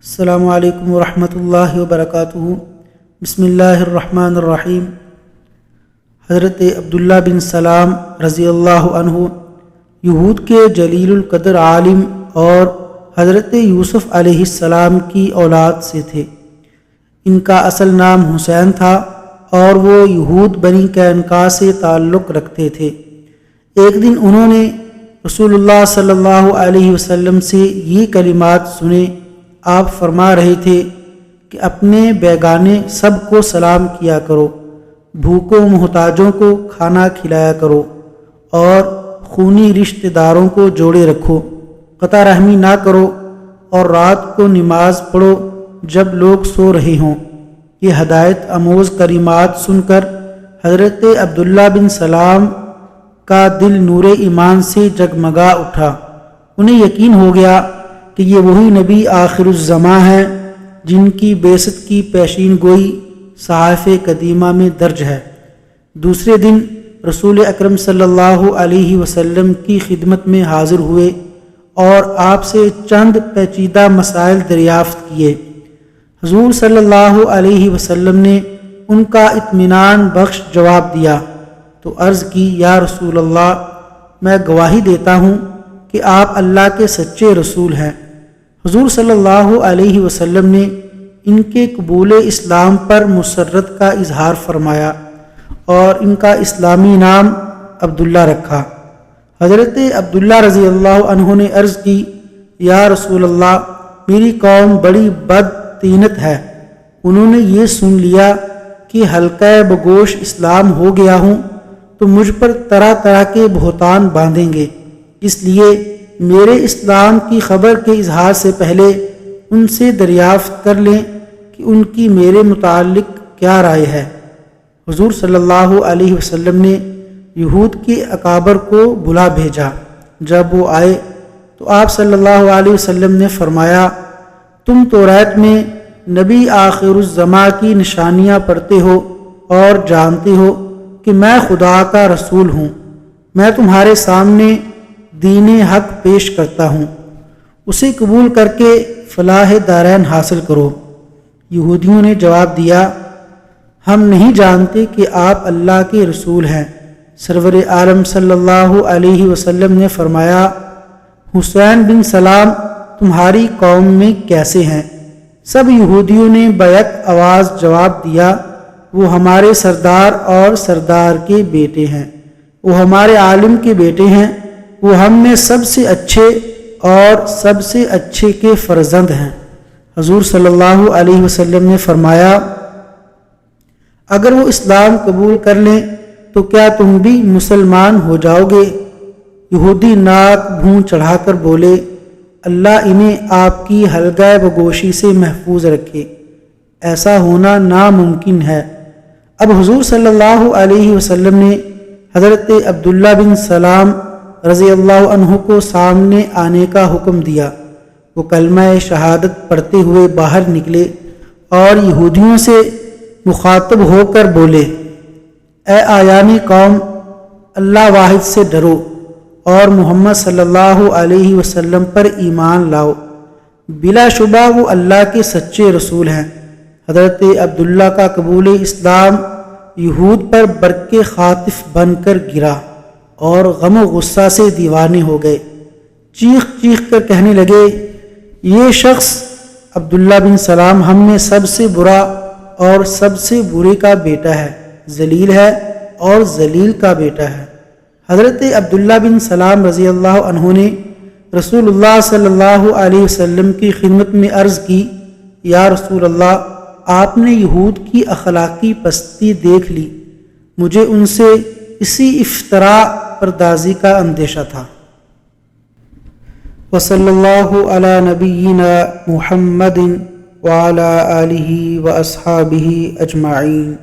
السلام علیکم ورحمۃ اللہ وبرکاتہ۔ بسم اللہ الرحمن الرحیم۔ حضرت عبداللہ بن سلام رضی اللہ عنہ یہود کے جلیل القدر عالم اور حضرت یوسف علیہ السلام کی اولاد سے تھے۔ ان کا اصل نام حسین تھا اور وہ یہود بنی قینقاع سے تعلق رکھتے تھے۔ ایک دن انہوں نے رسول اللہ صلی اللہ علیہ وسلم سے یہ کلمات سنے۔ آپ فرما رہے تھے کہ اپنے بیگانے سب کو سلام کیا کرو، بھوکوں محتاجوں کو کھانا کھلایا کرو اور خونی رشتہ داروں کو جوڑے رکھو، قطع رحمی نہ کرو اور رات کو نماز پڑھو جب لوگ سو رہے ہوں۔ یہ ہدایت آموز کلمات سن کر حضرت عبداللہ بن سلام کا دل نور ایمان سے جگمگا اٹھا۔ انہیں یقین ہو گیا کہ یہ وہی نبی آخر الزماں ہیں جن کی بعثت کی پیشین گوئی صحائف قدیمہ میں درج ہے۔ دوسرے دن رسول اکرم صلی اللہ علیہ وسلم کی خدمت میں حاضر ہوئے اور آپ سے چند پیچیدہ مسائل دریافت کیے۔ حضور صلی اللہ علیہ وسلم نے ان کا اطمینان بخش جواب دیا تو عرض کی، یا رسول اللہ، میں گواہی دیتا ہوں کہ آپ اللہ کے سچے رسول ہیں۔ حضور صلی اللہ علیہ وسلم نے ان کے قبول اسلام پر مسرت کا اظہار فرمایا اور ان کا اسلامی نام عبداللہ رکھا۔ حضرت عبداللہ رضی اللہ عنہ نے عرض کی، یا رسول اللہ، میری قوم بڑی بدطینت ہے۔ انہوں نے یہ سن لیا کہ حلقہ بگوش اسلام ہو گیا ہوں تو مجھ پر طرح طرح کے بہتان باندھیں گے، اس لیے میرے اسلام کی خبر کے اظہار سے پہلے ان سے دریافت کر لیں کہ ان کی میرے متعلق کیا رائے ہے۔ حضور صلی اللہ علیہ وسلم نے یہود کے اکابر کو بلا بھیجا۔ جب وہ آئے تو آپ صلی اللہ علیہ وسلم نے فرمایا، تم توریت میں نبی آخر الزماں کی نشانیاں پڑھتے ہو اور جانتے ہو کہ میں خدا کا رسول ہوں۔ میں تمہارے سامنے دین حق پیش کرتا ہوں، اسے قبول کر کے فلاح دارین حاصل کرو۔ یہودیوں نے جواب دیا، ہم نہیں جانتے کہ آپ اللہ کے رسول ہیں۔ سرور عالم صلی اللہ علیہ وسلم نے فرمایا، حسین بن سلام تمہاری قوم میں کیسے ہیں؟ سب یہودیوں نے بیک آواز جواب دیا، وہ ہمارے سردار اور سردار کے بیٹے ہیں، وہ ہمارے عالم کے بیٹے ہیں، وہ ہم میں سب سے اچھے اور سب سے اچھے کے فرزند ہیں۔ حضور صلی اللہ علیہ وسلم نے فرمایا، اگر وہ اسلام قبول کر لیں تو کیا تم بھی مسلمان ہو جاؤ گے؟ یہودی ناک بھون چڑھا کر بولے، اللہ انہیں آپ کی حلقہ بگوشی سے محفوظ رکھے، ایسا ہونا ناممکن ہے۔ اب حضور صلی اللہ علیہ وسلم نے حضرت عبداللہ بن سلام رضی اللہ عنہ کو سامنے آنے کا حکم دیا۔ وہ کلمہ شہادت پڑھتے ہوئے باہر نکلے اور یہودیوں سے مخاطب ہو کر بولے، اے آیانی قوم، اللہ واحد سے ڈرو اور محمد صلی اللہ علیہ وسلم پر ایمان لاؤ، بلا شبہ وہ اللہ کے سچے رسول ہیں۔ حضرت عبداللہ کا قبول اسلام یہود پر برق خاطف بن کر گرا اور غم و غصہ سے دیوانے ہو گئے۔ چیخ چیخ کر کہنے لگے، یہ شخص عبداللہ بن سلام ہم میں سب سے برا اور سب سے برے کا بیٹا ہے، ذلیل ہے اور ذلیل کا بیٹا ہے۔ حضرت عبداللہ بن سلام رضی اللہ عنہ نے رسول اللہ صلی اللہ علیہ وسلم کی خدمت میں عرض کی، یا رسول اللہ، آپ نے یہود کی اخلاقی پستی دیکھ لی، مجھے ان سے اسی افطراء پردازی کا اندیشہ تھا۔ وصلی اللہ علی نبینا محمد وعلی آلہ واصحابہ اجمعین۔